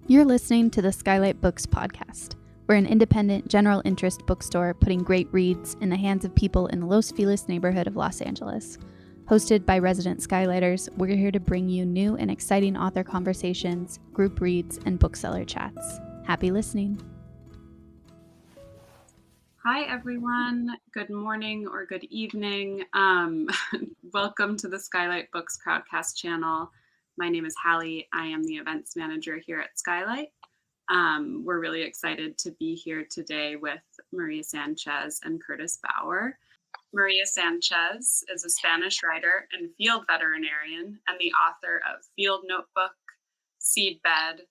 You're listening to the Skylight Books podcast. We're an independent, general interest bookstore putting great reads in the hands of people in the Los Feliz neighborhood of Los Angeles. Hosted by resident Skylighters, we're here to bring you new and exciting author conversations, group reads, and bookseller chats. Happy listening. Hi, everyone. Good morning or good evening. Welcome to the Skylight Books Crowdcast channel. My name is Hallie. I am the events manager here at Skylight. We're really excited to be here today with María Sánchez and Curtis Bauer. María Sánchez is a Spanish writer and field veterinarian and the author of Field Notebook, Seedbed,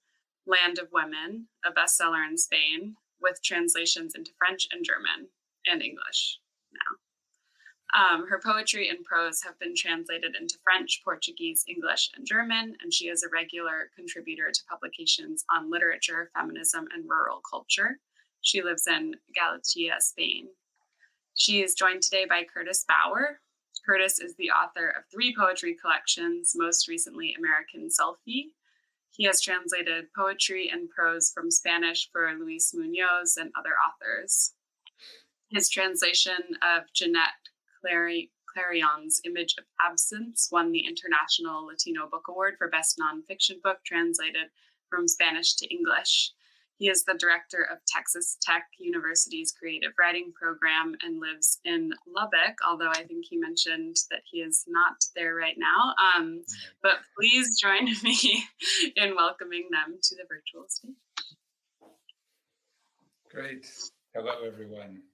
Land of Women, a bestseller in Spain, with translations into French and German and English now. Her poetry and prose have been translated into French, Portuguese, English, and German, and she is a regular contributor to publications on literature, feminism, and rural culture. She lives in Galicia, Spain. She is joined today by Curtis Bauer. Curtis is the author of 3 poetry collections, most recently American Selfie. He has translated poetry and prose from Spanish for Luis Munoz and other authors. His translation of Jeanette Clarion's Image of Absence won the International Latino Book Award for Best Nonfiction Book translated from Spanish to English. He is the director of Texas Tech University's creative writing program and lives in Lubbock, although I think he mentioned that he is not there right now. But please join me in welcoming them to the virtual stage. Great. Hello, everyone.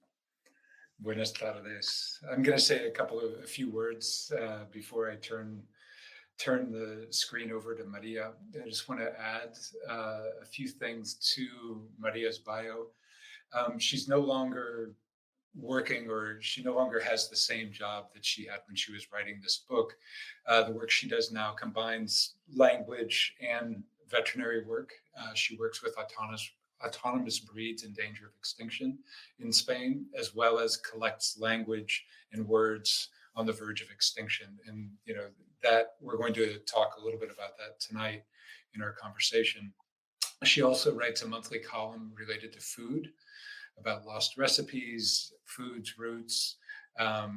Buenas tardes. I'm going to say a few words before I turn the screen over to Maria. I just want to add a few things to Maria's bio. She's no longer working, or she no longer has the same job that she had when she was writing this book. The work she does now combines language and veterinary work. She works with autonomous breeds in danger of extinction in Spain, as well as collects language and words on the verge of extinction. And, that we're going to talk a little bit about that tonight in our conversation. She also writes a monthly column related to food, about lost recipes, foods, roots. Her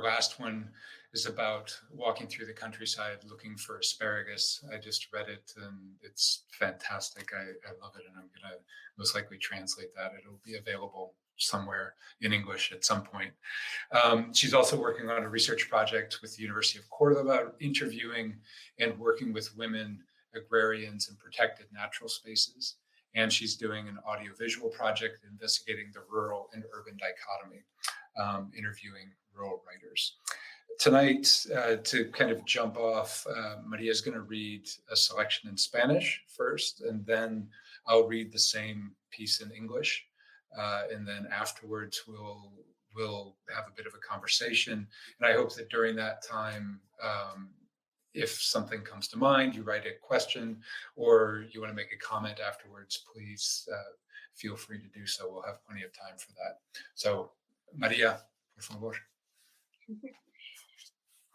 last one is about walking through the countryside looking for asparagus. I just read it and it's fantastic. I love it, and I'm going to most likely translate that. It'll be available somewhere in English at some point. She's also working on a research project with the University of Cordoba, interviewing and working with women, agrarians, and protected natural spaces. And she's doing an audiovisual project investigating the rural and urban dichotomy, interviewing rural writers. Tonight, to kind of jump off, Maria is going to read a selection in Spanish first, and then I'll read the same piece in English. And then afterwards, we'll have a bit of a conversation. And I hope that during that time, if something comes to mind, you write a question, or you want to make a comment afterwards, please feel free to do so. We'll have plenty of time for that. So, María, por favor.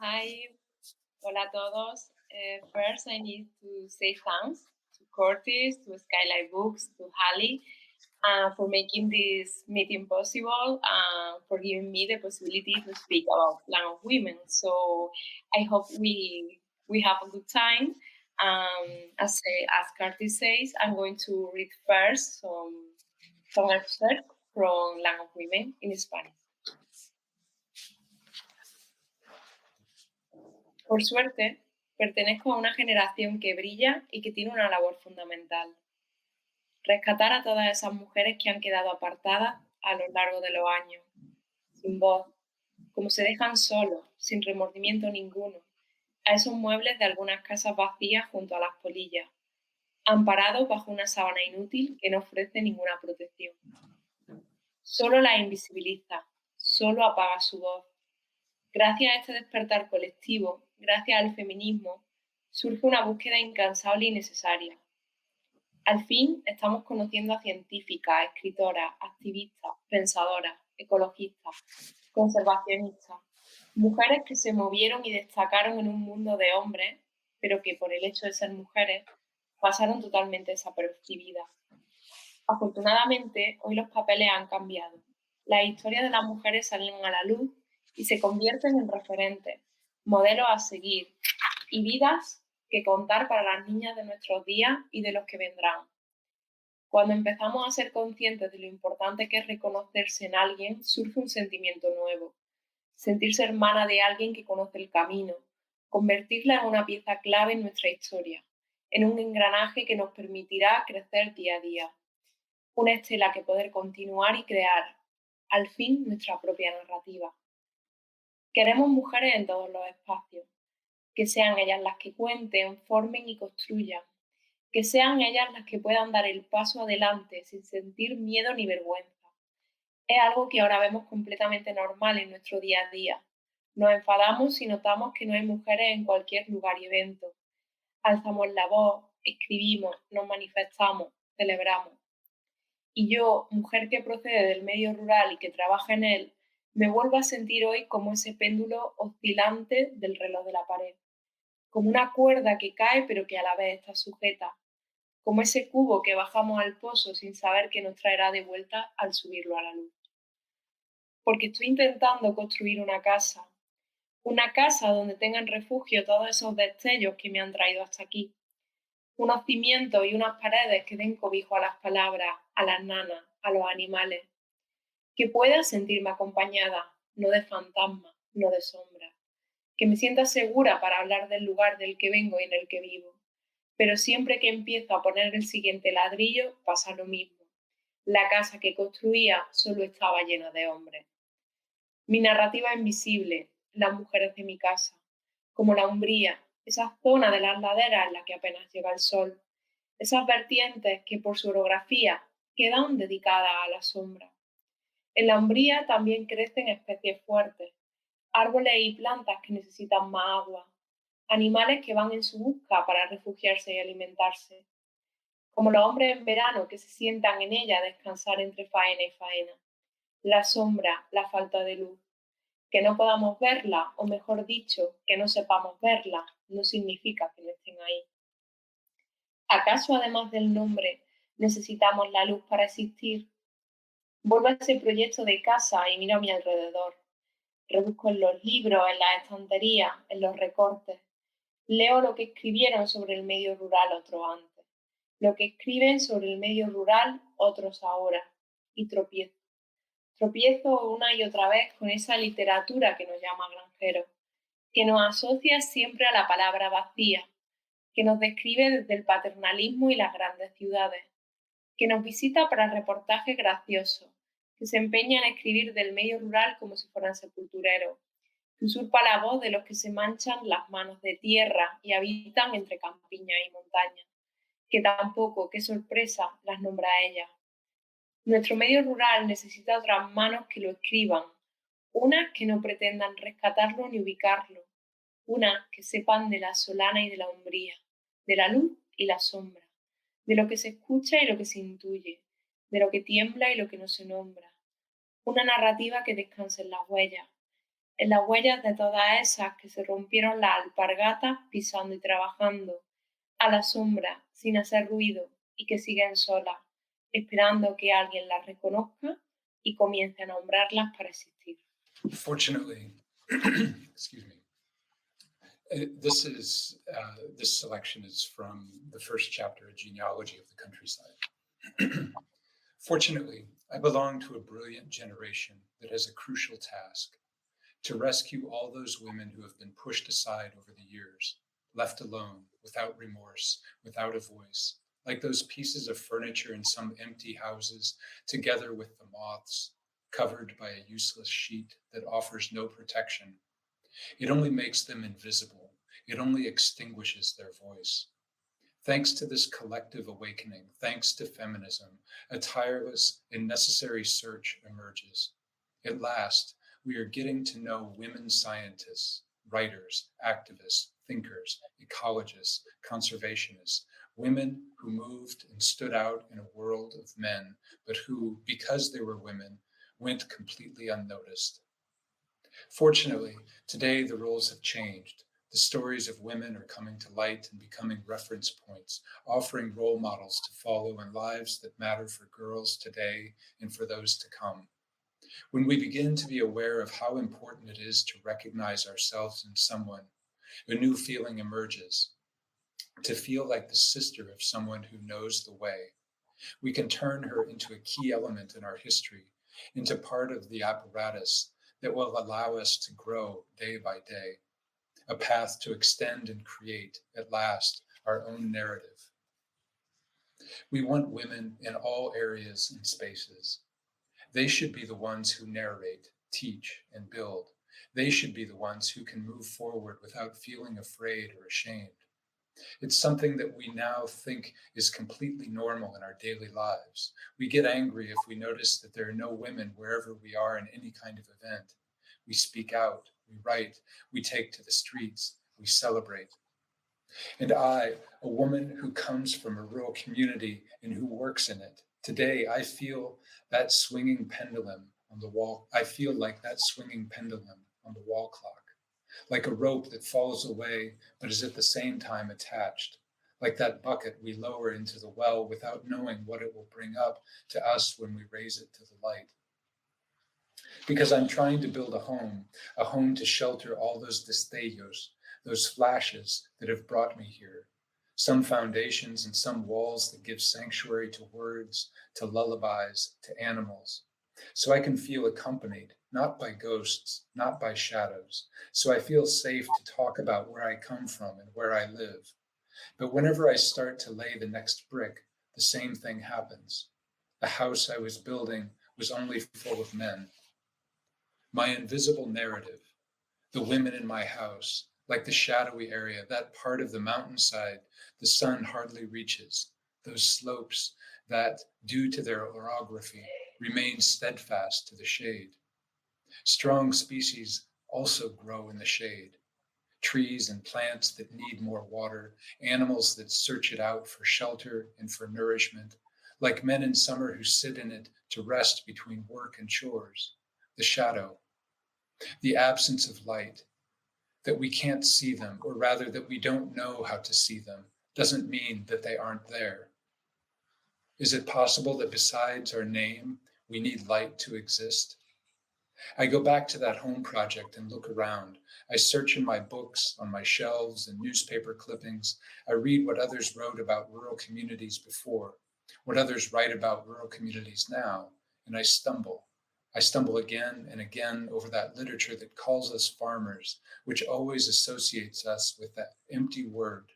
Hi, hola a todos. First, I need to say thanks to Curtis, to Skylight Books, to Hallie, for making this meeting possible, for giving me the possibility to speak about Land of Women. So I hope we have a good time. As Curtis says, I'm going to read first some excerpts from Land of Women in Spanish. Por suerte, pertenezco a una generación que brilla y que tiene una labor fundamental. Rescatar a todas esas mujeres que han quedado apartadas a lo largo de los años, sin voz, como se dejan solos, sin remordimiento ninguno, a esos muebles de algunas casas vacías junto a las polillas, amparados bajo una sábana inútil que no ofrece ninguna protección. Solo las invisibiliza, solo apaga su voz. Gracias a este despertar colectivo, gracias al feminismo, surge una búsqueda incansable y necesaria. Al fin estamos conociendo a científicas, escritoras, activistas, pensadoras, ecologistas, conservacionistas, mujeres que se movieron y destacaron en un mundo de hombres, pero que por el hecho de ser mujeres pasaron totalmente desapercibidas. Afortunadamente, hoy los papeles han cambiado. Las historias de las mujeres salen a la luz y se convierten en referentes, modelos a seguir y vidas que contar para las niñas de nuestros días y de los que vendrán. Cuando empezamos a ser conscientes de lo importante que es reconocerse en alguien, surge un sentimiento nuevo. Sentirse hermana de alguien que conoce el camino, convertirla en una pieza clave en nuestra historia, en un engranaje que nos permitirá crecer día a día. Una estela que poder continuar y crear, al fin, nuestra propia narrativa. Queremos mujeres en todos los espacios, que sean ellas las que cuenten, formen y construyan, que sean ellas las que puedan dar el paso adelante sin sentir miedo ni vergüenza. Es algo que ahora vemos completamente normal en nuestro día a día. Nos enfadamos si notamos que no hay mujeres en cualquier lugar y evento. Alzamos la voz, escribimos, nos manifestamos, celebramos. Y yo, mujer que procede del medio rural y que trabaja en él, me vuelvo a sentir hoy como ese péndulo oscilante del reloj de la pared, como una cuerda que cae pero que a la vez está sujeta, como ese cubo que bajamos al pozo sin saber que nos traerá de vuelta al subirlo a la luz. Porque estoy intentando construir una casa donde tengan refugio todos esos destellos que me han traído hasta aquí, unos cimientos y unas paredes que den cobijo a las palabras, a las nanas, a los animales, que pueda sentirme acompañada, no de fantasmas, no de sombras, que me sienta segura para hablar del lugar del que vengo y en el que vivo, pero siempre que empiezo a poner el siguiente ladrillo pasa lo mismo. La casa que construía solo estaba llena de hombres. Mi narrativa invisible, las mujeres de mi casa, como la umbría, esa zona de las laderas en la que apenas llega el sol, esas vertientes que por su orografía quedan dedicadas a la sombra. En la umbría también crecen especies fuertes, árboles y plantas que necesitan más agua, animales que van en su busca para refugiarse y alimentarse, como los hombres en verano que se sientan en ella a descansar entre faena y faena. La sombra, la falta de luz. Que no podamos verla, o mejor dicho, que no sepamos verla, no significa que no estén ahí. ¿Acaso además del nombre necesitamos la luz para existir? Vuelvo a ese proyecto de casa y miro a mi alrededor. Rebusco en los libros, en las estanterías, en los recortes. Leo lo que escribieron sobre el medio rural otros antes, lo que escriben sobre el medio rural otros ahora, y tropiezo. Tropiezo una y otra vez con esa literatura que nos llama granjeros, que nos asocia siempre a la palabra vacía, que nos describe desde el paternalismo y las grandes ciudades, que nos visita para reportajes graciosos, que se empeña en escribir del medio rural como si fueran sepultureros, que usurpa la voz de los que se manchan las manos de tierra y habitan entre campiñas y montañas, que tampoco, qué sorpresa, las nombra a ellas. Nuestro medio rural necesita otras manos que lo escriban, unas que no pretendan rescatarlo ni ubicarlo, unas que sepan de la solana y de la umbría, de la luz y la sombra, de lo que se escucha y lo que se intuye, de lo que tiembla y lo que no se nombra. Una narrativa que descanse en las huellas de todas esas que se rompieron las alpargatas pisando y trabajando, a la sombra, sin hacer ruido, y que siguen solas, esperando que alguien las reconozca y comience a nombrarlas para existir. Fortunately, excuse me. This selection is from the first chapter, A Genealogy of the Countryside. Fortunately, I belong to a brilliant generation that has a crucial task: to rescue all those women who have been pushed aside over the years, left alone, without remorse, without a voice, like those pieces of furniture in some empty houses, together with the moths, covered by a useless sheet that offers no protection. It only makes them invisible. It only extinguishes their voice. Thanks to this collective awakening, thanks to feminism, a tireless and necessary search emerges. At last, we are getting to know women scientists, writers, activists, thinkers, ecologists, conservationists, women who moved and stood out in a world of men, but who, because they were women, went completely unnoticed. Fortunately, today the roles have changed. The stories of women are coming to light and becoming reference points, offering role models to follow in lives that matter for girls today and for those to come. When we begin to be aware of how important it is to recognize ourselves in someone, a new feeling emerges, to feel like the sister of someone who knows the way. We can turn her into a key element in our history, into part of the apparatus that will allow us to grow day by day, a path to extend and create, at last, our own narrative. We want women in all areas and spaces. They should be the ones who narrate, teach, and build. They should be the ones who can move forward without feeling afraid or ashamed. It's something that we now think is completely normal in our daily lives. We get angry if we notice that there are no women wherever we are in any kind of event. We speak out, we write, we take to the streets, we celebrate. And I, a woman who comes from a rural community and who works in it, today I feel that swinging pendulum on the wall. I feel like that swinging pendulum on the wall clock, like a rope that falls away but is at the same time attached, like that bucket we lower into the well without knowing what it will bring up to us when we raise it to the light. Because I'm trying to build a home to shelter all those destellos, those flashes that have brought me here. Some foundations and some walls that give sanctuary to words, to lullabies, to animals. So I can feel accompanied, not by ghosts, not by shadows. So I feel safe to talk about where I come from and where I live. But whenever I start to lay the next brick, the same thing happens. The house I was building was only full of men. My invisible narrative, the women in my house, like the shadowy area, that part of the mountainside the sun hardly reaches, those slopes that, due to their orography, remain steadfast to the shade. Strong species also grow in the shade. Trees and plants that need more water, animals that search it out for shelter and for nourishment, like men in summer who sit in it to rest between work and chores. The shadow, the absence of light, that we can't see them, or rather that we don't know how to see them, doesn't mean that they aren't there. Is it possible that besides our name, we need light to exist? I go back to that home project and look around. I search in my books, on my shelves, and newspaper clippings. I read what others wrote about rural communities before, what others write about rural communities now, and I stumble. I stumble again and again over that literature that calls us farmers, which always associates us with that empty word,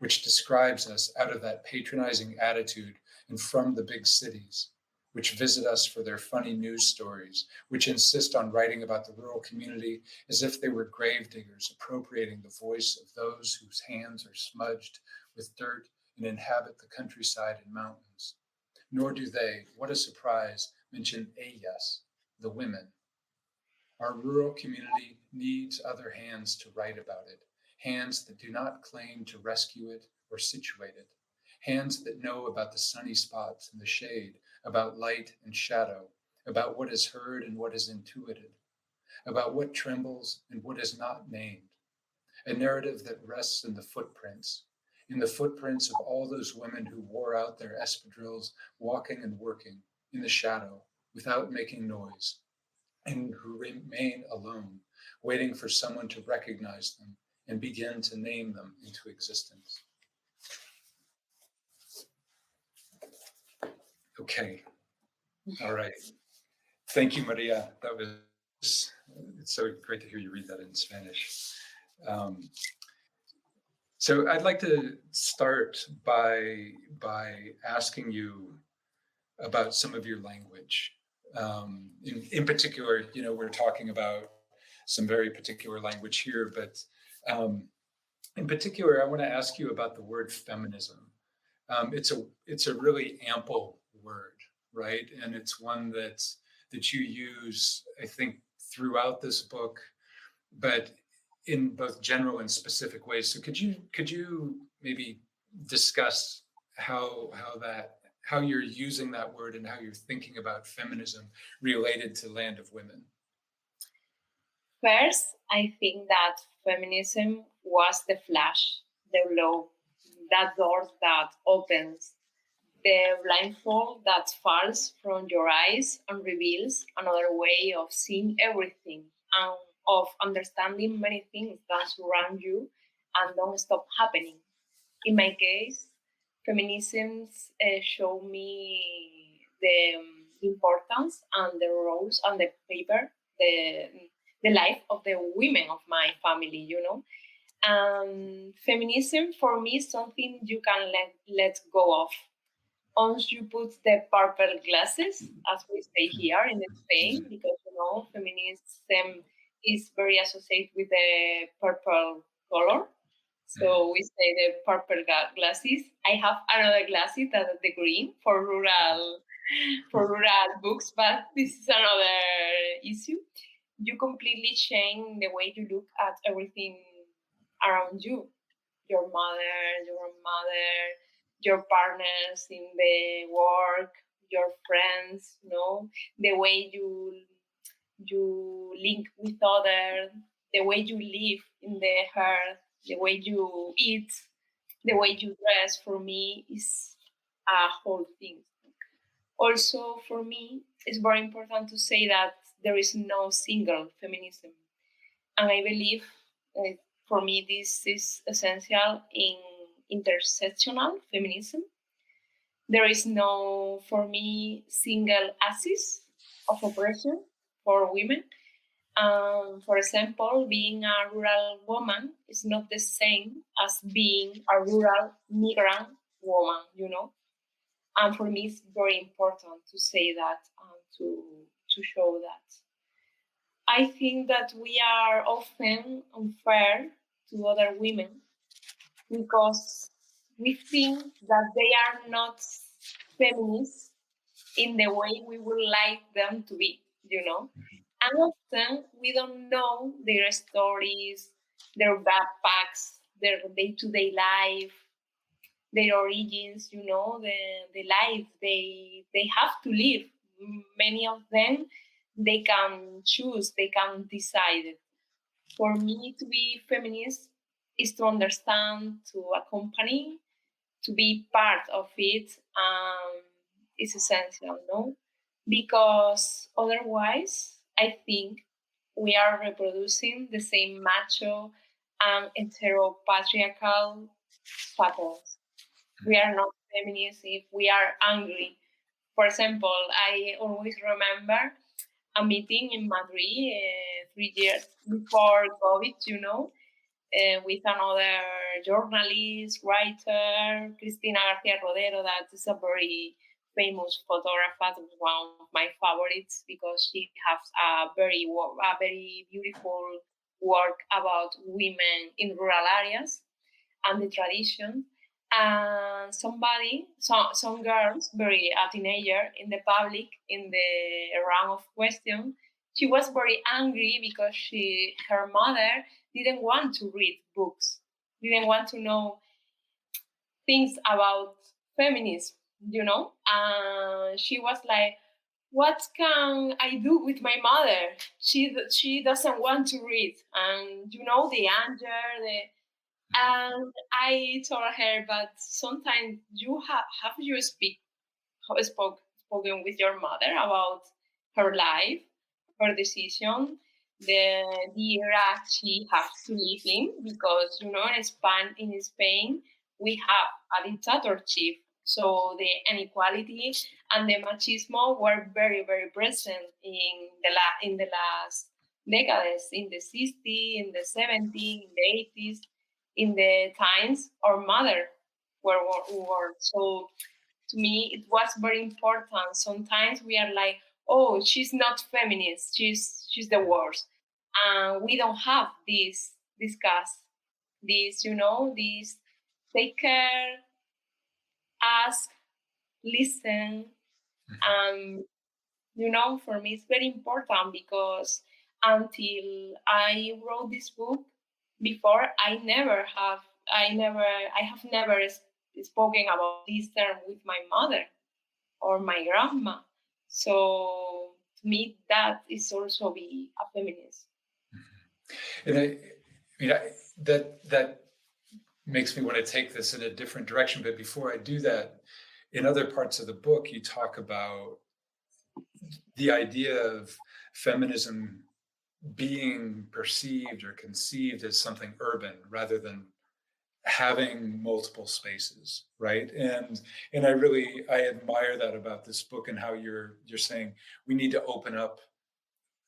which describes us out of that patronizing attitude and from the big cities, which visit us for their funny news stories, which insist on writing about the rural community as if they were gravediggers appropriating the voice of those whose hands are smudged with dirt and inhabit the countryside and mountains. Nor do they, what a surprise, mention ellas, the women. Our rural community needs other hands to write about it, hands that do not claim to rescue it or situate it, hands that know about the sunny spots and the shade, about light and shadow, about what is heard and what is intuited, about what trembles and what is not named, a narrative that rests in the footprints of all those women who wore out their espadrilles, walking and working in the shadow without making noise, and who remain alone, waiting for someone to recognize them and begin to name them into existence. Okay, all right. Thank you, Maria. That was, it's so great to hear you read that in Spanish. So I'd like to start by asking you about some of your language. In particular, you know, we're talking about some very particular language here, but in particular, I want to ask you about the word feminism. It's a really ample word, right? And it's one that you use, I think, throughout this book, but in both general and specific ways. So could you maybe discuss how you're using that word and how you're thinking about feminism related to Land of Women? First, I think that feminism was the flash, the blow, that door that opens, the blindfold that falls from your eyes and reveals another way of seeing everything and of understanding many things that surround you and don't stop happening. In my case, feminism showed me the importance and the roles and the paper, the life of the women of my family, you know. Feminism for me is something you can let go of. Once you put the purple glasses, as we say here in Spain, because you know feminism is very associated with the purple color. So we say the purple glasses. I have another glasses that are the green for rural books, but this is another issue. You completely change the way you look at everything around you. Your mother, your grandmother, your partners in the work, your friends, you know, the way you link with others, the way you live in the earth, the way you eat, the way you dress, for me is a whole thing. Also, for me, it's very important to say that there is no single feminism. And I believe, for me, this is essential in intersectional feminism. There is no, for me, single axis of oppression for women. For example, being a rural woman is not the same as being a rural migrant woman, you know. And for me, it's very important to say that and to show that. I think that we are often unfair to other women because we think that they are not feminists in the way we would like them to be, you know. And often we don't know their stories, their backpacks, their day-to-day life, their origins, you know, the life they have to live. Many of them, they can choose, they can decide. For me, to be feminist is to understand, to accompany, to be part of it. Is essential, no? Because otherwise, I think we are reproducing the same macho and heteropatriarchal patterns. We are not feminists if we are angry. For example, I always remember a meeting in Madrid 3 years before COVID, you know, with another journalist, writer, Cristina Garcia Rodero, that is a very famous photographer, one of my favorites, because she has a very beautiful work about women in rural areas and the tradition. And some girls, a teenager in the public, in the round of questions, she was very angry because her mother didn't want to read books, didn't want to know things about feminism, you know? And she was like, what can I do with my mother? She doesn't want to read. And, you know, the anger, and I told her, but sometimes you have you spoken with your mother about her life, her decision, the era she has to live in, because you know in Spain we have a dictatorship, so the inequality and the machismo were very very present in the last decades, in the 60s, in the 70s, in the 80s, in the times our mother were. So to me, it was very important. Sometimes we are like, oh, she's not feminist. She's the worst. And we don't have this discuss, this, you know, this take care, ask, listen. You know, for me, it's very important because until I wrote this book, before I have never spoken about this term with my mother or my grandma. So to me, that is also be a feminist. And that makes me want to take this in a different direction. But before I do that, in other parts of the book, you talk about the idea of feminism being perceived or conceived as something urban rather than having multiple spaces, right? And I admire that about this book and how you're saying we need to open up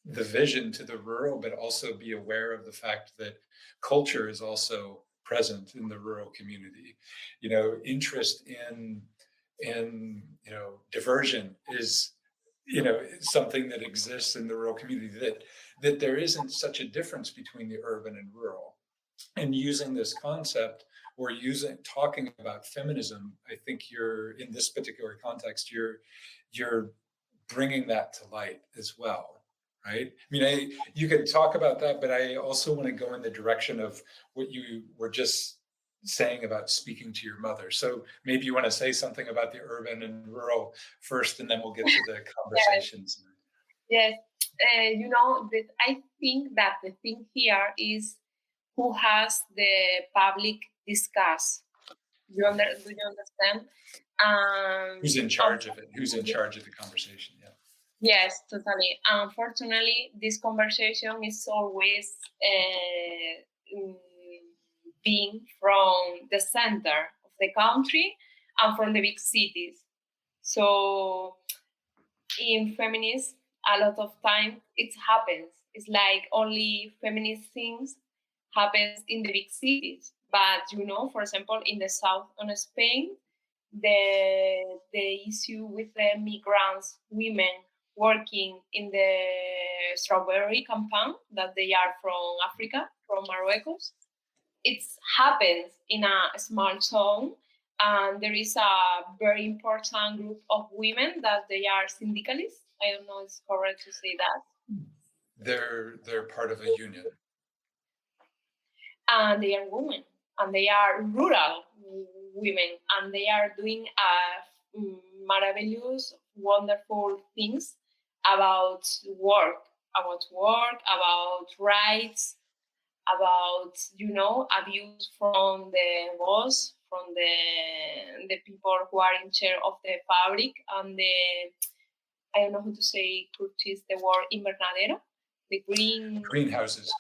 the vision to the rural, but also be aware of the fact that culture is also present in the rural community. Interest in diversion is something that exists in the rural community, that there isn't such a difference between the urban and rural. And using this concept or talking about feminism, I think you're, in this particular context, you're bringing that to light as well, right? I mean, you could talk about that, but I also want to go in the direction of what you were just saying about speaking to your mother. So maybe you want to say something about the urban and rural first, and then we'll get to the conversations. Yes, I think that the thing here is who has the public discuss. Do you understand? Who's in charge of it? Who's in charge of the conversation? Yeah. Yes, totally. Unfortunately, this conversation is always being from the center of the country and from the big cities. So in feminism, a lot of time it happens. It's like only feminist things happens in the big cities. But for example, in the south of Spain, the issue with the migrants, women working in the strawberry compound, that they are from Africa, from Marruecos, it happens in a small town, and there is a very important group of women that they are syndicalists. I don't know if it's correct to say that. They're part of a union. And they are women, and they are rural women, and they are doing marvelous, wonderful things about work, about rights, about abuse from the boss, from the people who are in charge of the fabric, and I don't know how to say Curtis the word invernadero, the greenhouses.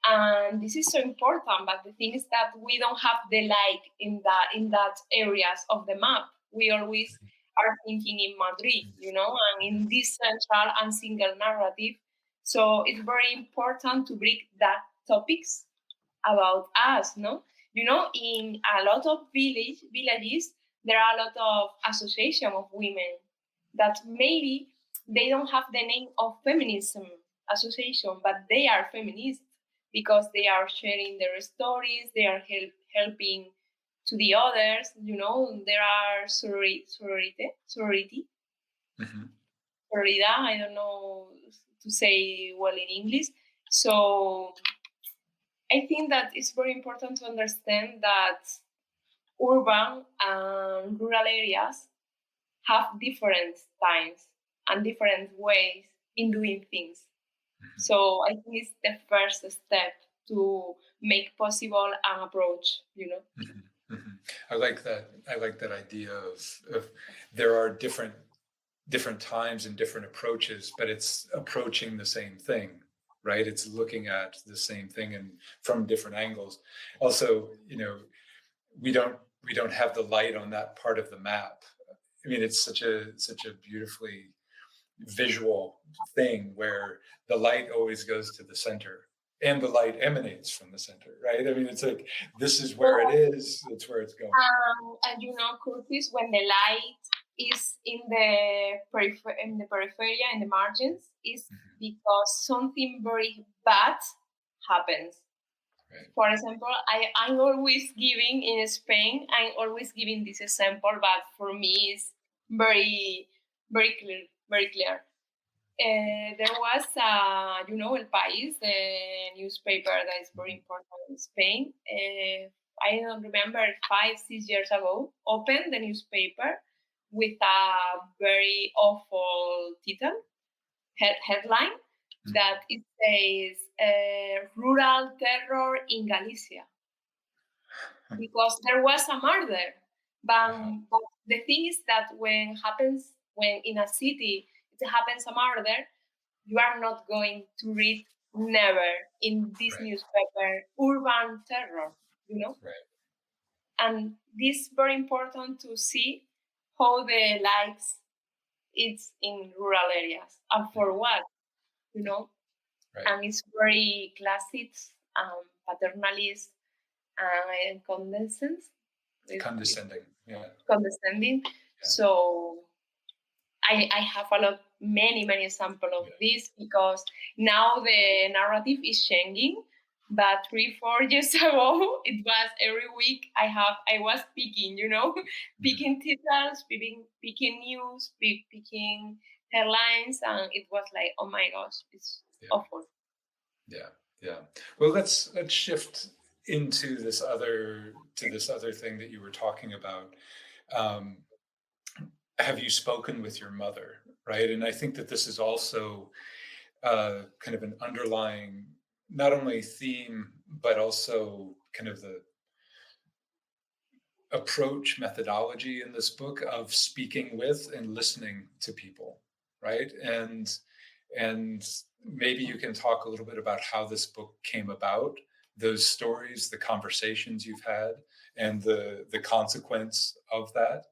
And this is so important, but the thing is that we don't have the light in that areas of the map. We always are thinking in Madrid, and in this central and single narrative. So it's very important to bring that topics about us, no? In a lot of villages, there are a lot of association of women that maybe they don't have the name of feminism association, but they are feminists because they are sharing their stories, they are helping to the others, there are sorority, mm-hmm. Sororidad, I don't know to say well in English. So I think that it's very important to understand that urban and rural areas have different times and different ways in doing things. Mm-hmm. So I think it's the first step to make possible an approach, Mm-hmm. Mm-hmm. I like that idea of there are different times and different approaches, but it's approaching the same thing, right? It's looking at the same thing and from different angles. Also, we don't have the light on that part of the map. I mean, it's such a beautifully visual thing where the light always goes to the center and the light emanates from the center, right? I mean, it's like, this is where it is, it's where it's going. And Curtis, when the light is in the periphery, in the margins, is because something very bad happens. Right. For example, I'm always giving in Spain, I'm always giving this example, but for me it's very, very clear, very clear. There was, El País, the newspaper that is very important in Spain. I don't remember, 5-6 years ago, opened the newspaper with a very awful title, headline, that it says rural terror in Galicia, because there was a murder. But the thing is that when in a city it happens a murder, you are not going to read never in this newspaper urban terror, Right. And this is very important to see how the likes it's in rural areas and for what, Right. And it's very classist, paternalist, and Condescending. Yeah. Condescending. Yeah. So I have many examples of this, because now the narrative is changing. But 3-4 years ago, it was every week I was picking, picking titles, picking news, picking headlines, and it was like, oh my gosh, it's awful. Yeah. Well, let's shift into this other thing that you were talking about. Have you spoken with your mother, right? And I think that this is also kind of an underlying, not only theme, but also kind of the approach methodology in this book of speaking with and listening to people, right? And maybe you can talk a little bit about how this book came about, those stories, the conversations you've had, and the consequence of that.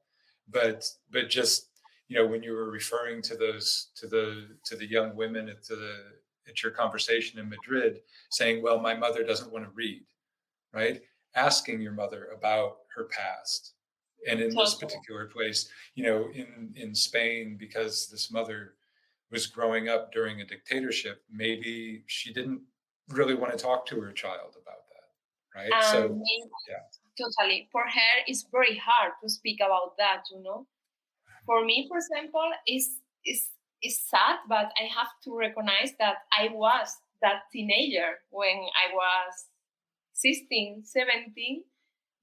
But just, when you were referring to those to the young women at your conversation in Madrid, saying, well, my mother doesn't want to read, right? Asking your mother about her past. And in this particular place, in Spain, because this mother was growing up during a dictatorship, maybe she didn't really want to talk to her child about that, right? Totally. For her, it's very hard to speak about that, For me, for example, it's sad, but I have to recognize that I was that teenager when I was 16, 17,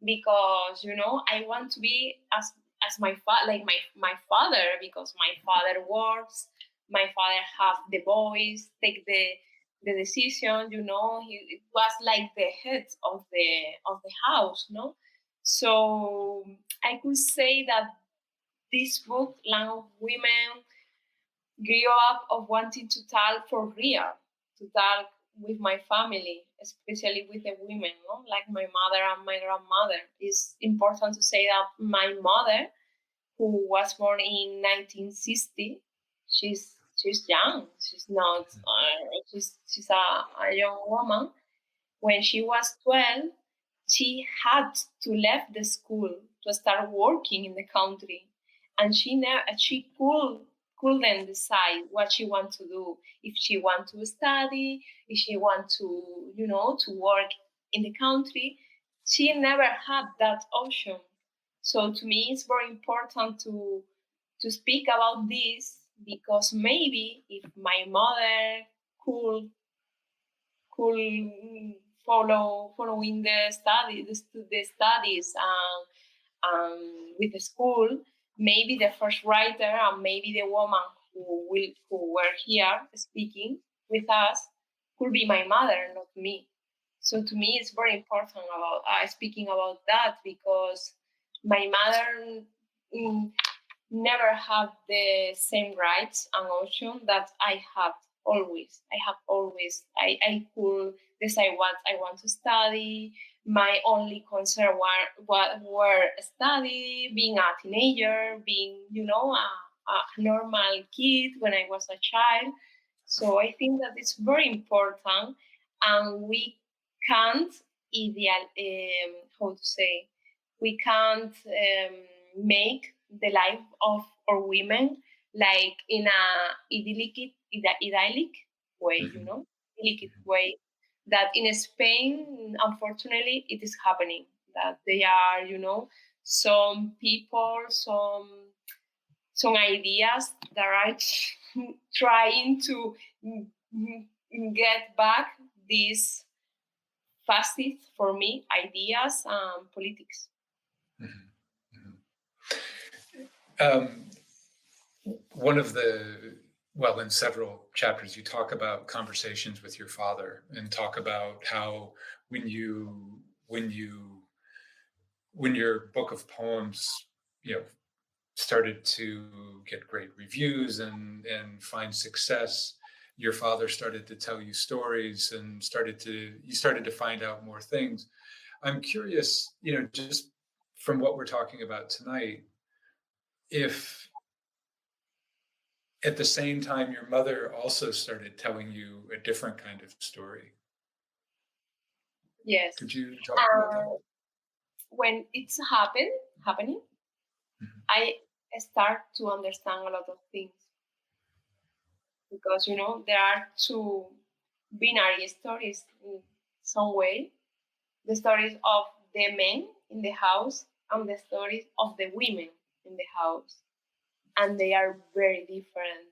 because, I want to be as my father, because my father works, my father have the voice, take the decision, it was like the head of the house, So I could say that this book, Land of Women, grew up of wanting to talk for real, to talk with my family, especially with the women, like my mother and my grandmother. It's important to say that my mother, who was born in 1960, she's young. She's not. She's a young woman. When she was 12, she had to leave the school to start working in the country, and she couldn't decide what she want to do. If she want to study, if she want to to work in the country, she never had that option. So to me, it's very important to speak about this, because maybe if my mother could following the studies with the school, maybe the first writer and maybe the woman who were here speaking with us could be my mother, not me. So to me, it's very important about speaking about that, because my mother never had the same rights and option that I have always. I could decide what I want to study. My only concern were study, being a teenager, being, a normal kid when I was a child. So I think that it's very important, and we can't we can't make the life of our women like in a idyllic way, idyllic way. That in Spain, unfortunately, it is happening. That they are, some people, some ideas that are trying to get back these fascist, for me, ideas and politics. One of the well, in several chapters, you talk about conversations with your father and talk about how when your book of poems, started to get great reviews and find success, your father started to tell you stories and you started to find out more things. I'm curious, just from what we're talking about tonight, if at the same time your mother also started telling you a different kind of story. Yes. Could you talk about that? When it's happening, Mhm. I start to understand a lot of things because there are two binary stories in some way: the stories of the men in the house and the stories of the women in the house, and they are very different.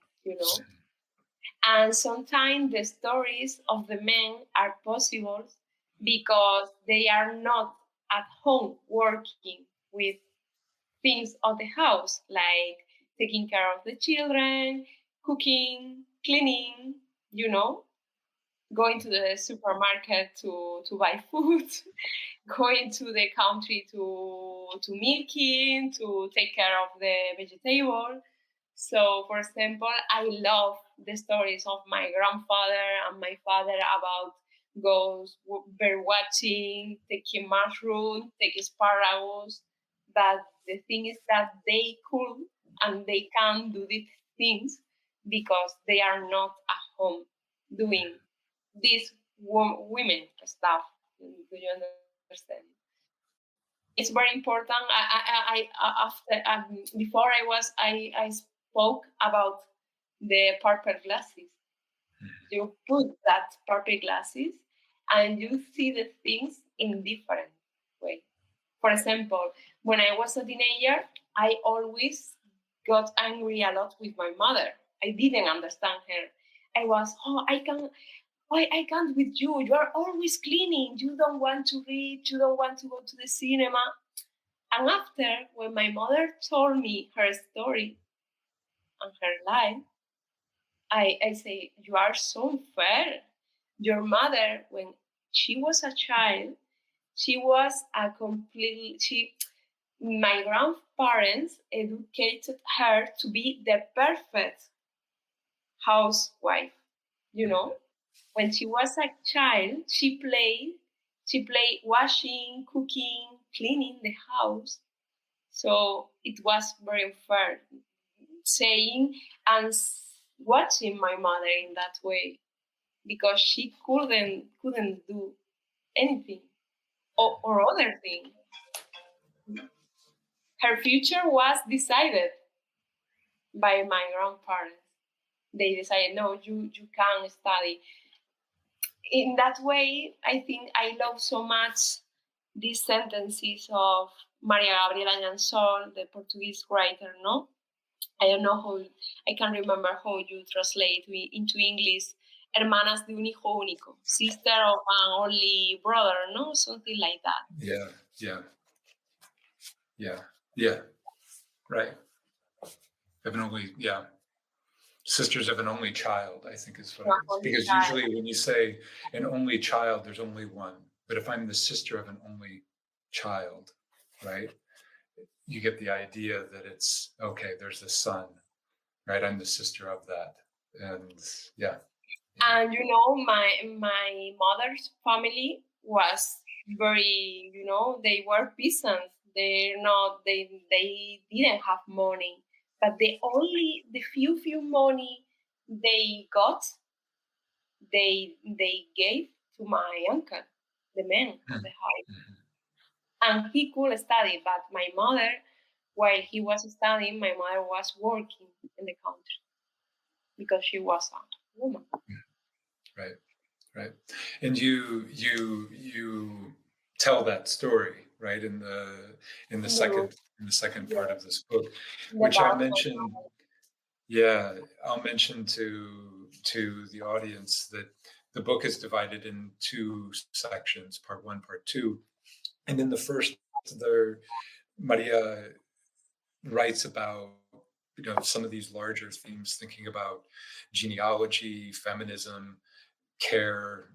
And sometimes the stories of the men are possible because they are not at home working with things of the house, like taking care of the children, cooking, cleaning, going to the supermarket to buy food, going to the country to milking, to take care of the vegetable. So, for example, I love the stories of my grandfather and my father about goes bird watching, taking mushroom, taking asparagus. But the thing is that they could and they can do these things because they are not at home doing this women stuff. Do you understand? It's very important. Before I spoke about the purple glasses. You put that purple glasses and you see the things in different way. For example, when I was a teenager, I always got angry a lot with my mother. I didn't understand her. I was, I can't with you. You are always cleaning. You don't want to read. You don't want to go to the cinema. And after, when my mother told me her story and her life, I say, you are so unfair. Your mother, when she was a child, she was my grandparents educated her to be the perfect housewife. When she was a child, she played washing, cooking, cleaning the house. So it was very unfair saying and watching my mother in that way because she couldn't do anything or other thing. Her future was decided by my grandparents. They decided, no, you can't study. In that way, I think I love so much these sentences of Maria Gabriela Jansol, the Portuguese writer, no? I don't know how, I can't remember how you translate into English, hermanas de un hijo único, sister of an only brother, no? Something like that. Yeah. Right. Sisters of an only child, I think is what because usually when you say an only child, there's only one. But if I'm the sister of an only child, right, you get the idea that it's, okay, there's the son, right? I'm the sister of that. And yeah. And my mother's family was very, they were peasants. They didn't have money, but the few money they got, they gave to my uncle, the man of the house, and he could study. But my mother, while he was studying, my mother was working in the country because she was a woman. Right. And you tell that story, right, in the second part of this book, which I'll mention. Yeah, I'll mention to the audience that the book is divided in two sections, part 1, part 2. And in the first, Maria writes about some of these larger themes, thinking about genealogy, feminism, care,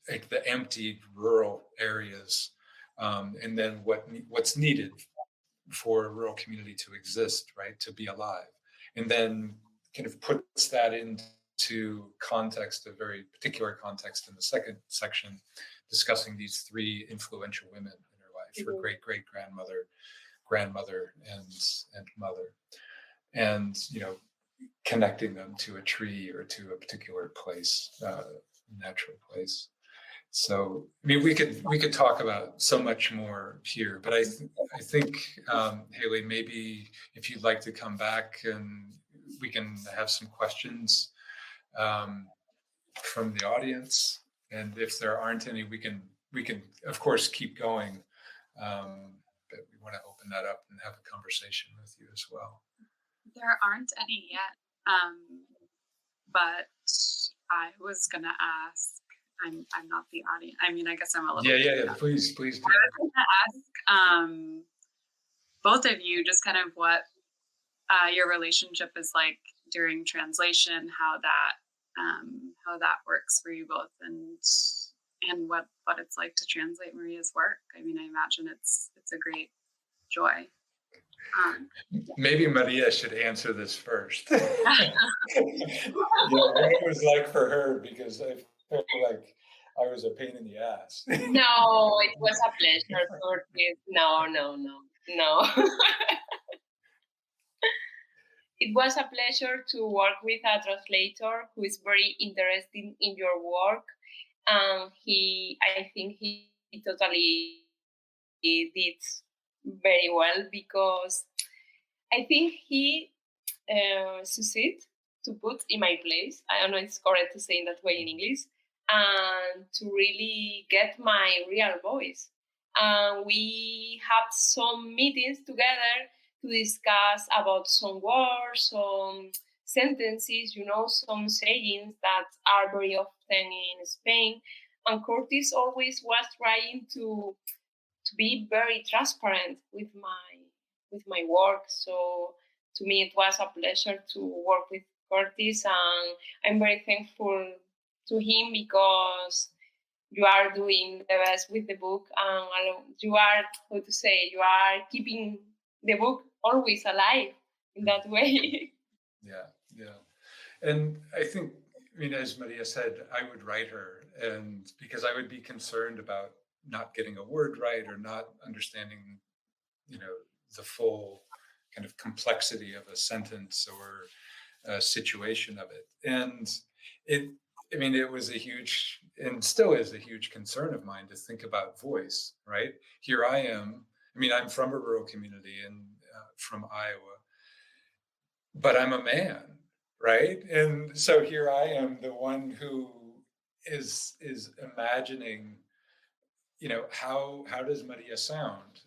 like the emptied rural areas, and then what's needed for a rural community to exist, right, to be alive, and then kind of puts that into context, a very particular context in the second section, discussing these three influential women in her life, her great-great-grandmother, grandmother, and mother, and connecting them to a tree or to a particular place, natural place. So, I mean, we could talk about so much more here, but I think, Haley, maybe if you'd like to come back and we can have some questions from the audience, and if there aren't any, we can of course keep going, but we want to open that up and have a conversation with you as well. There aren't any yet, but I was gonna ask. I'm not the audience. I mean, I guess I'm a little. Yeah. Please do. I was gonna ask both of you just kind of what your relationship is like during translation, how that works for you both, and what it's like to translate Maria's work. I mean, I imagine it's a great joy. Maybe Maria should answer this first. What it was like for her, because I felt like I was a pain in the ass. No, it was a pleasure, Curtis. No. It was a pleasure to work with a translator who is very interested in your work. I think he totally did very well, because I think he succeeded to put in my place. I don't know if it's correct to say in that way in English, and to really get my real voice. We had some meetings together to discuss about some words, some sentences, some sayings that are very often in Spain. And Curtis always was trying to be very transparent with my work. So to me, it was a pleasure to work with Curtis, and I'm very thankful to him, because you are doing the best with the book, and you are, you are keeping the book always alive in that way. Yeah. And I think, as Maria said, I would write her, and because I would be concerned about not getting a word right or not understanding, the full kind of complexity of a sentence or a situation of it. And it was a huge, and still is a huge concern of mine, to think about voice, right? Here I am. I'm from a rural community and from Iowa, but I'm a man, right? And so here I am, the one who is imagining, how does Maria sound?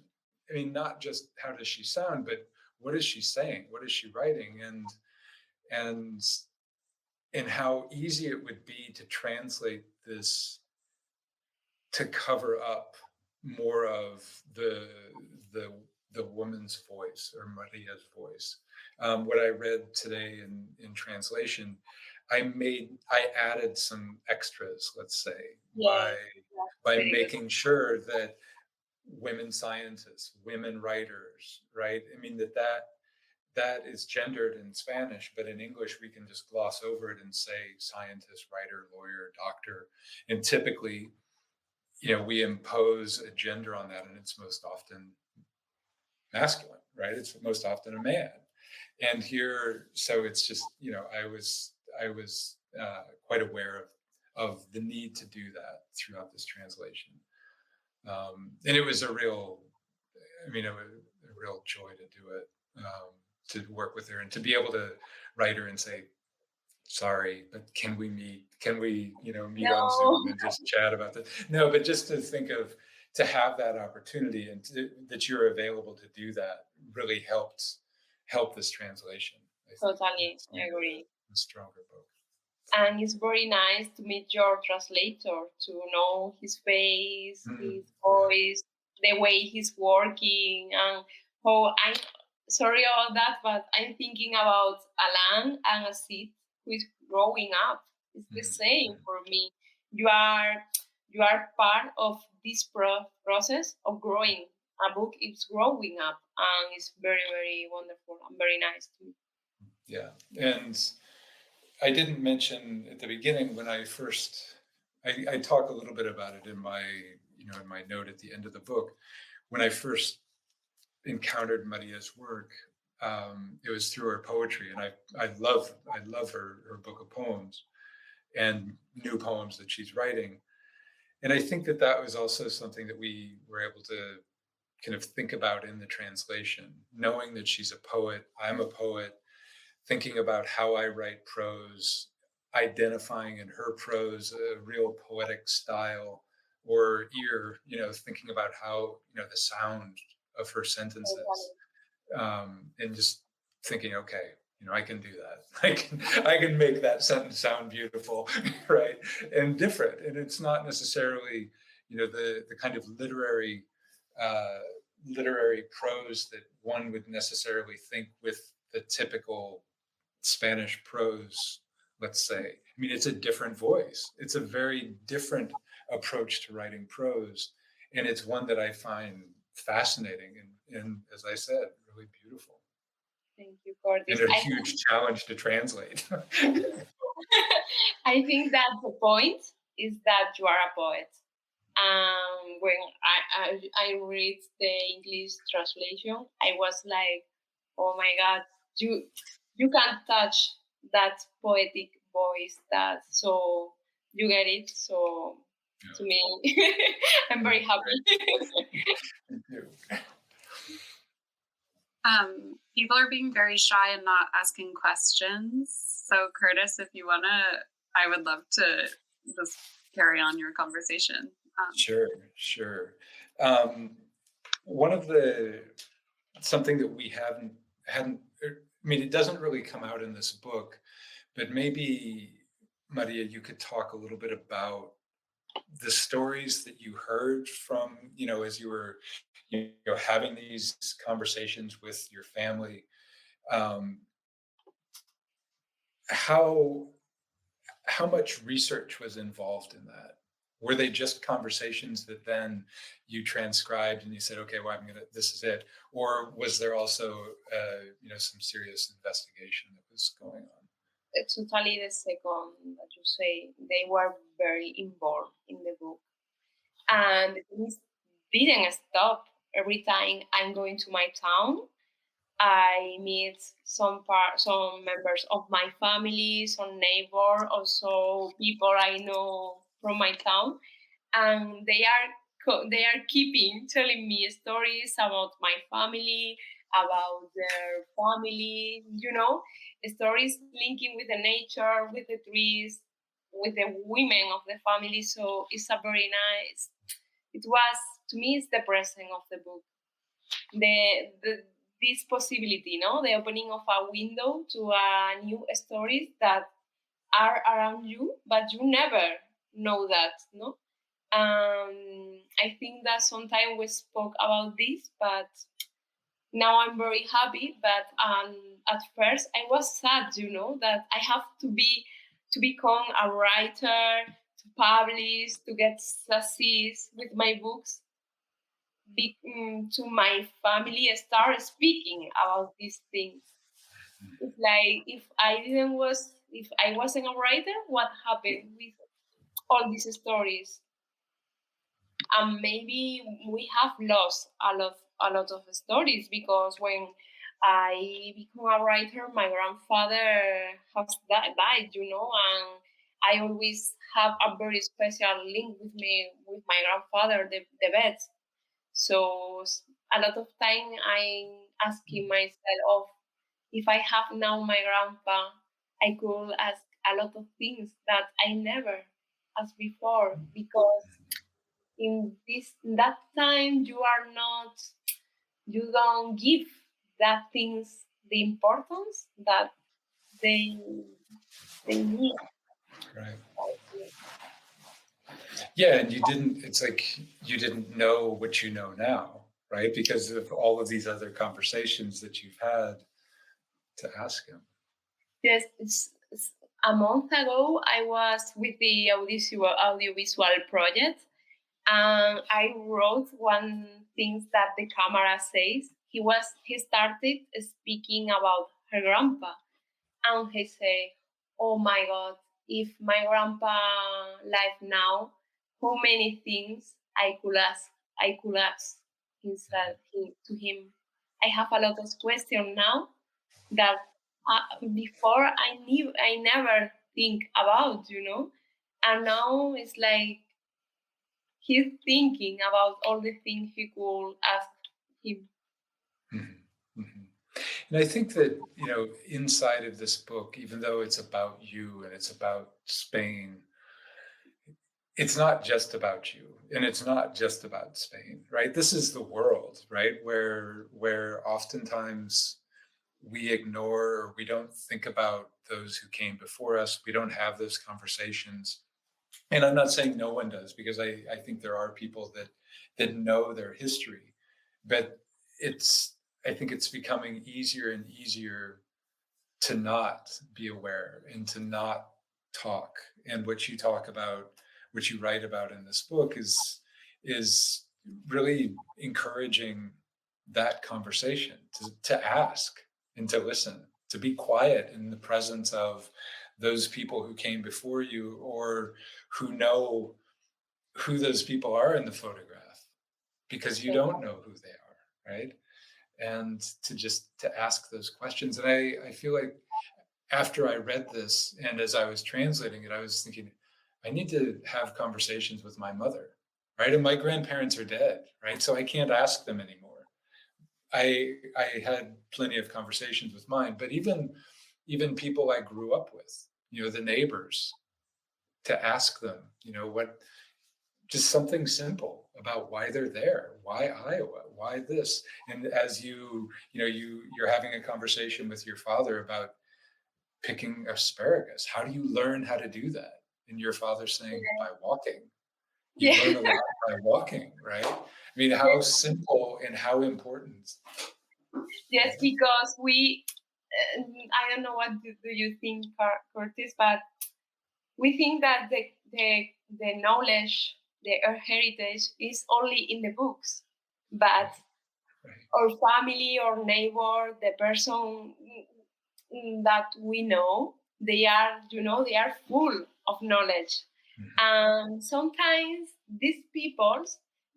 Not just how does she sound, but what is she saying? What is she writing? And how easy it would be to translate this to cover up more of the woman's voice, or Maria's voice. What I read today in translation, I added some extras, let's say, by making sure that women scientists, women writers, right? That is gendered in Spanish, but in English we can just gloss over it and say scientist, writer, lawyer, doctor. And typically, we impose a gender on that, and it's most often masculine, right? It's most often a man. And here, so it's just, I was quite aware of the need to do that throughout this translation. And it was a real joy to do it, to work with her and to be able to write her and say, sorry, but can we meet? Can we, meet on Zoom and just chat about this? No, but just to have that opportunity, and that you're available to do that, really helped this translation. Totally, I agree. A stronger book. And it's very nice to meet your translator, to know his face, his voice, the way he's working, and how sorry about that, but I'm thinking about a land and a seed who is growing up. It's the same for me. You are part of this process of growing. A book is growing up, and it's very, very wonderful and very nice too. Yeah, and I didn't mention at the beginning when I talk a little bit about it in my note at the end of the book. When I first encountered Maria's work, it was through her poetry, and I love her book of poems and new poems that she's writing. And I think that was also something that we were able to kind of think about in the translation, knowing that she's a poet, I'm a poet, thinking about how I write prose, identifying in her prose a real poetic style or ear, thinking about how, the sound of her sentences, and just thinking, okay, I can do that. I can make that sentence sound beautiful, right? And different. And it's not necessarily, the kind of literary prose that one would necessarily think with the typical Spanish prose, let's say. I mean, it's a different voice. It's a very different approach to writing prose. And it's one that I find fascinating and as I said, really beautiful. Thank you, Curtis. And a huge challenge to translate. I think that the point is that you are a poet. When I read the English translation, I was like, oh my God, you can't touch that poetic voice so you get it. So to me, I'm very happy. Thank you. People are being very shy and not asking questions. So Curtis, if you want to, I would love to just carry on your conversation. Sure. One of something that we hadn't, I mean, it doesn't really come out in this book, but maybe Maria, you could talk a little bit about the stories that you heard from, as you were, having these conversations with your family. How much research was involved in that? Were they just conversations that then you transcribed and you said, okay, well, this is it? Or was there also, some serious investigation that was going on? It's totally the second that you say. They were very involved in the book. And it didn't stop. Every time I'm going to my town, I meet some members of my family, some neighbor, also people I know from my town, and they are keeping telling me stories about my family, about their family, stories linking with the nature, with the trees, with the women of the family. So it's a very nice. It was, to me, it's the presence of the book. This possibility, the opening of a window to a new stories that are around you, but you never know that, no? I think that sometimes we spoke about this, but now I'm very happy. But at first I was sad, that I have to become a writer, to publish, to get success with my books. To my family start speaking about these things. It's like if I wasn't a writer, what happened with all these stories? And maybe we have lost a lot of stories, because when I become a writer, my grandfather has died, and I always have a very special link with my grandfather, the vet. So a lot of time I'm asking myself, if I have now my grandpa, I could ask a lot of things that I never asked before, because in that time you don't give that things the importance that they need. Right. Yeah, and it's like you didn't know what you know now. right? Because of all of these other conversations that you've had to ask him. Yes, it's a month ago, I was with the audiovisual project, and I wrote one thing that the camera says. He started speaking about her grandpa, and he said, "Oh my God, if my grandpa lived now, how many things I could ask to him. I have a lot of questions now that before I never think about, and now it's like he's thinking about all the things he could ask him." Mm-hmm. Mm-hmm. And I think that, inside of this book, even though it's about you and it's about Spain, it's not just about you and it's not just about Spain, right? This is the world, right? Where oftentimes we ignore or we don't think about those who came before us. We don't have those conversations. And I'm not saying no one does, because I think there are people that know their history, but I think it's becoming easier and easier to not be aware and to not talk. And what you talk about, what you write about in this book is really encouraging that conversation, to ask and to listen, to be quiet in the presence of those people who came before you, or who know who those people are in the photograph, because you don't know who they are, right? And to ask those questions. And I feel like after I read this and as I was translating it, I was thinking, I need to have conversations with my mother, right? And my grandparents are dead, right? So I can't ask them anymore. I had plenty of conversations with mine, but even people I grew up with, the neighbors, to ask them, just something simple about why they're there, why Iowa, why this. And as you're having a conversation with your father about picking asparagus, how do you learn how to do that? And your father saying, by walking. You learn a lot by walking, right? I mean, how simple and how important. Yes, because I don't know what do you think, Curtis, but we think that the knowledge, our heritage is only in the books, but our family or neighbor, the person that we know, they are full of knowledge. And sometimes these people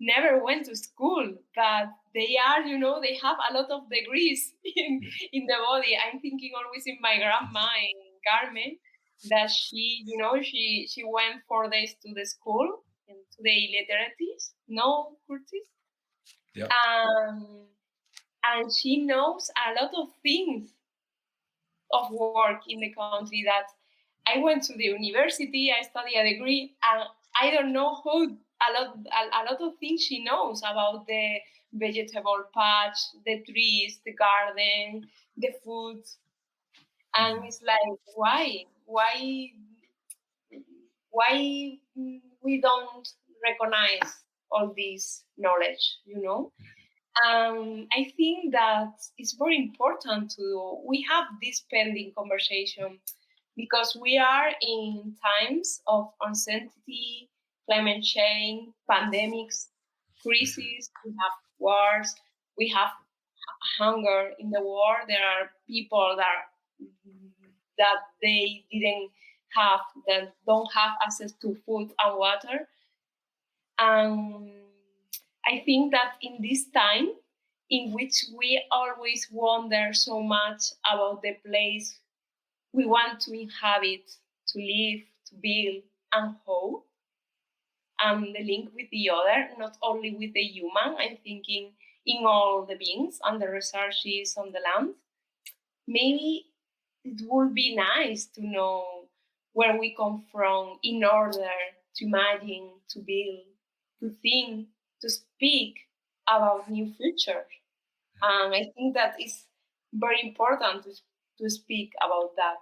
never went to school, but they are, they have a lot of degrees in the body. I'm thinking always in my grandma, in Carmen, that she went 4 days to the school, and to the illiterates. No, Curtis? Yeah. And she knows a lot of things of work in the country that I went to the university, I studied a degree, and I don't know how a lot of things she knows about the vegetable patch, the trees, the garden, the food. And it's like, why we don't recognize all this knowledge, I think that it's very important we have this pending conversation, because we are in times of uncertainty, climate change, pandemics, crises, we have wars, we have hunger in the world. There are people that they don't have access to food and water. I think that in this time, in which we always wonder so much about the place we want to inhabit, to live, to build, and hope, and the link with the other, not only with the human, I'm thinking in all the beings and the resources on the land, maybe it would be nice to know where we come from in order to imagine, to build, to think, to speak about new future. And I think that is very important to speak about that.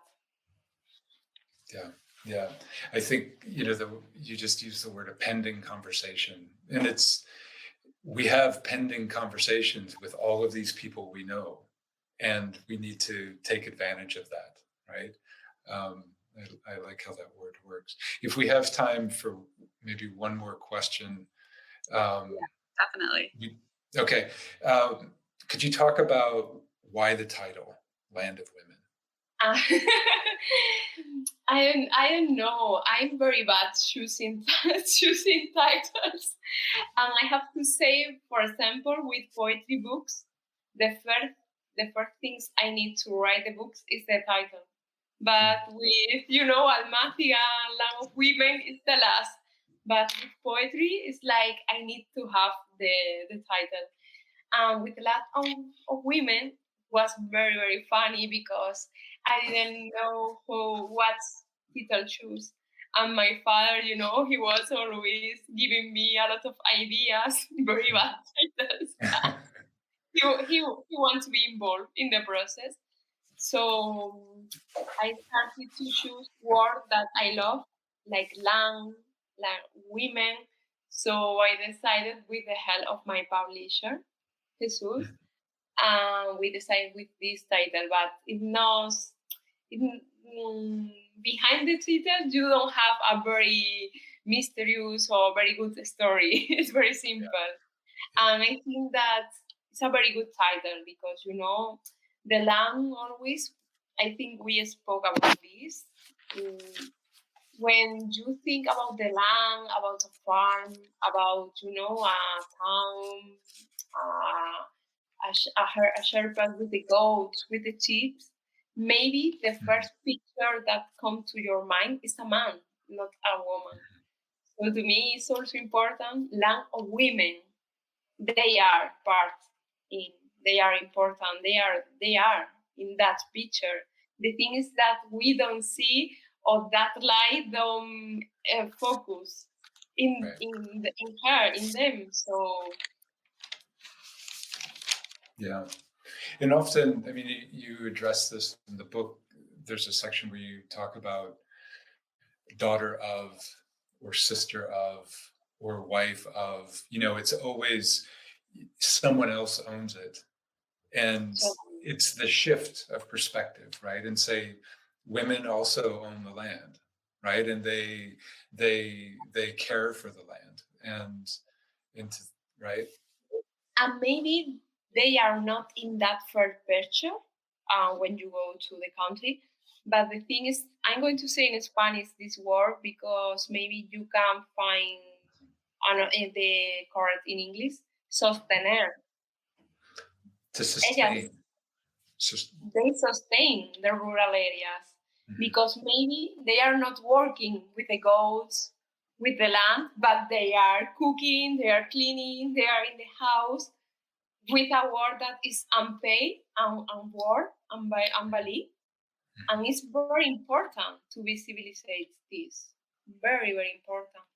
Yeah. I think, you just used the word a pending conversation, and it's we have pending conversations with all of these people we know, and we need to take advantage of that, right? I like how that word works. If we have time for maybe one more question. Definitely. Okay. Could you talk about why the title, Land of Women? I don't know. I'm very bad choosing titles. And I have to say, for example, with poetry books, the first things I need to write the books is the title. But with, Almacia, Land of Women is the last. But with poetry, it's like I need to have the title. And with Land of Women was very, very funny because I didn't know what title choose. And my father, he was always giving me a lot of ideas, very bad titles. he wants to be involved in the process. So I started to choose words that I love, like land, like women. So I decided with the help of my publisher, Jesus, we decided with this title, but behind the title, you don't have a very mysterious or very good story. It's very simple. Yeah. And I think that it's a very good title because, the land always, I think we spoke about this. When you think about the land, about a farm, about, a town, a shepherd with the goats, with the sheep, maybe the first picture that comes to your mind is a man, not a woman. So to me, it's also important. Land of women, they are they are important. They are in that picture. The thing is that we don't see, or that light don't focus in her, in them. So. Yeah. And often, I mean, you address this in the book. There's a section where you talk about daughter of, or sister of, or wife of, it's always someone else owns it. And it's the shift of perspective, right? And say, women also own the land, right? And they care for the land and right? And maybe they are not in that first picture when you go to the country. But the thing is, I'm going to say in Spanish this word because maybe you can find the correct in English, sostener. To sustain. They sustain the rural areas because maybe they are not working with the goats, with the land, but they are cooking, they are cleaning, they are in the house with a word that is unpaid and word, unbali. And it's very important to visualize this. Very, very important.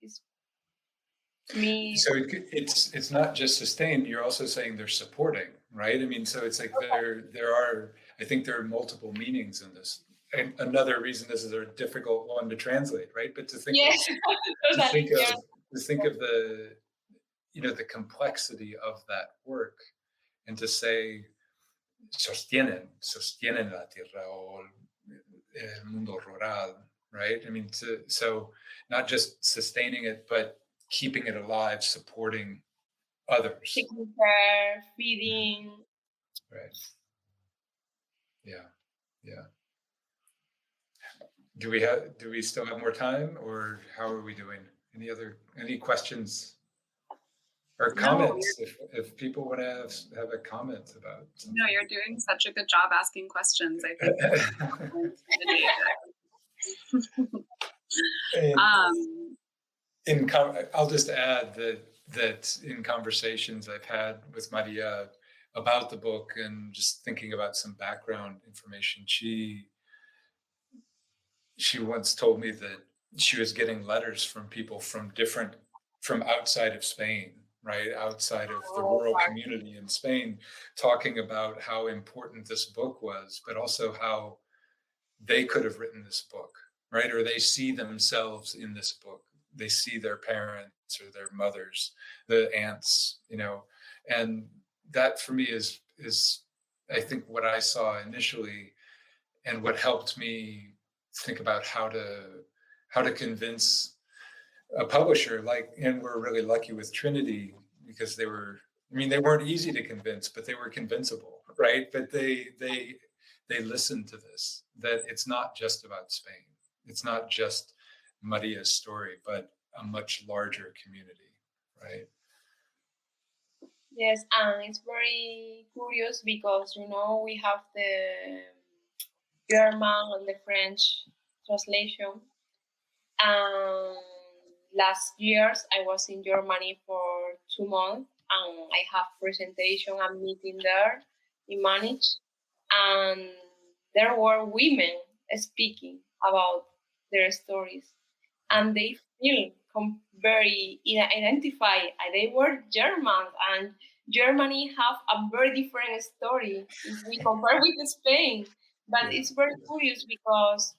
So it's not just sustain. You're also saying they're supporting, right? I mean, so it's like I think there are multiple meanings in this. And another reason this is a difficult one to translate, right? But to think of the the complexity of that work, and to say sostienen la tierra o el mundo rural, right? I mean, so not just sustaining it, but keeping it alive, supporting others. Taking care, feeding. Right. Yeah. Do we still have more time, or how are we doing? Any questions or comments? If people want to have a comment about something. No, you're doing such a good job asking questions. I think I'll just add that in conversations I've had with Maria about the book and just thinking about some background information, she once told me that she was getting letters from people from outside of Spain, right? Outside of the rural community in Spain, talking about how important this book was, but also how they could have written this book, right? Or they see themselves in this book, they see their parents or their mothers, the aunts, and that for me is I think what I saw initially, and what helped me think about how to convince a publisher. And we're really lucky with Trinity, because they weren't easy to convince, but they were convincible, right? But they listened to this, that it's not just about Spain. It's not just Maria's story, but a much larger community, right? Yes, and it's very curious because, we have the German and the French translation. And last years I was in Germany for 2 months, and I have presentation and meeting there in Munich, and there were women speaking about their stories, and they feel very identified. They were Germans, and Germany have a very different story if we compare with Spain. But it's very curious because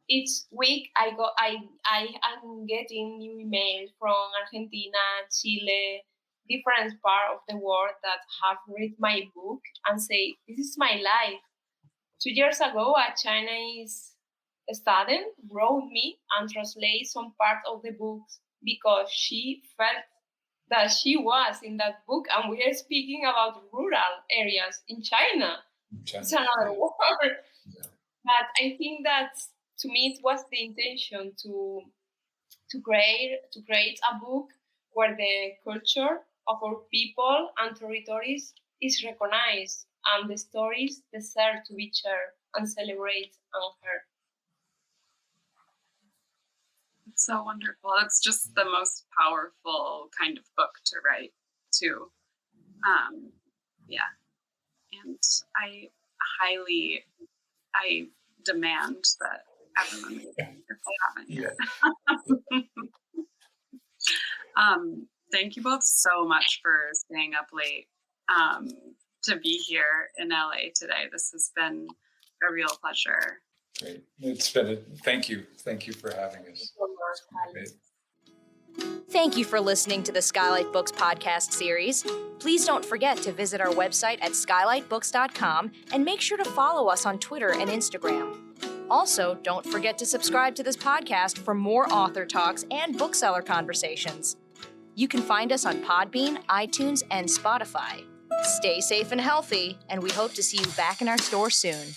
each week I'm getting new emails from Argentina, Chile, different part of the world that have read my book and say, this is my life. 2 years ago, a Chinese student wrote me and translate some part of the books because she felt that she was in that book, and we are speaking about rural areas in China. It's another word. Yeah. But I think that, to me, it was the intention to create a book where the culture of our people and territories is recognized, and the stories deserve to be shared and celebrated and heard. It's so wonderful. It's just the most powerful kind of book to write, too. And I demand that everyone read it if they haven't yet. Thank you both so much for staying up late to be here in LA today. This has been a real pleasure. Great. It's been thank you. Thank you for having us. Thank you for listening to the Skylight Books podcast series. Please don't forget to visit our website at skylightbooks.com and make sure to follow us on Twitter and Instagram. Also, don't forget to subscribe to this podcast for more author talks and bookseller conversations. You can find us on Podbean, iTunes, and Spotify. Stay safe and healthy, and we hope to see you back in our store soon.